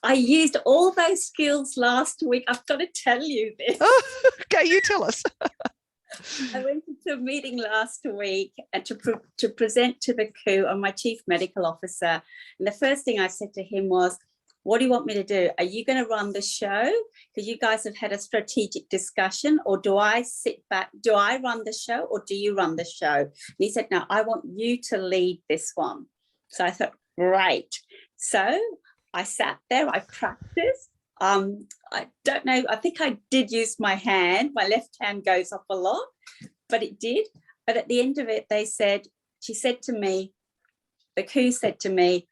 I used all those skills last week. I've got to tell you this. Oh, okay, you tell us. I went into a meeting last week to present to the coup on my chief medical officer. And the first thing I said to him was, what do you want me to do? Are you going to run the show? Because you guys have had a strategic discussion, or do I sit back? Do I run the show or do you run the show? And he said, no, I want you to lead this one. So I thought, great. So I sat there, I practiced. I don't know, I think I did use my hand. My left hand goes up a lot, but it did. But at the end of it, she said to me, the coup said to me,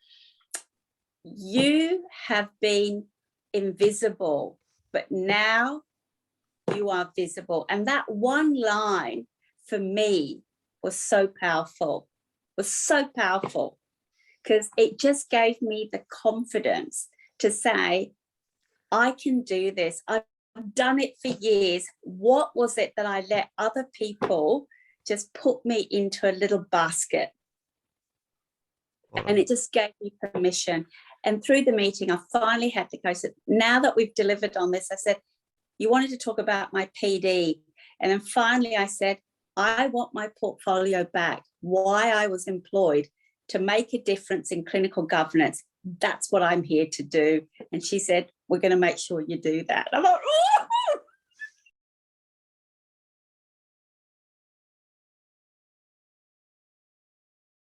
you have been invisible, but now you are visible. And that one line for me was so powerful, because it just gave me the confidence to say, I can do this. I've done it for years. What was it that I let other people just put me into a little basket? And it just gave me permission. And through the meeting, I finally had to go. So now that we've delivered on this, I said, you wanted to talk about my PD. And then finally I said, I want my portfolio back, why I was employed, to make a difference in clinical governance. That's what I'm here to do. And she said, we're going to make sure you do that. I'm like, oh!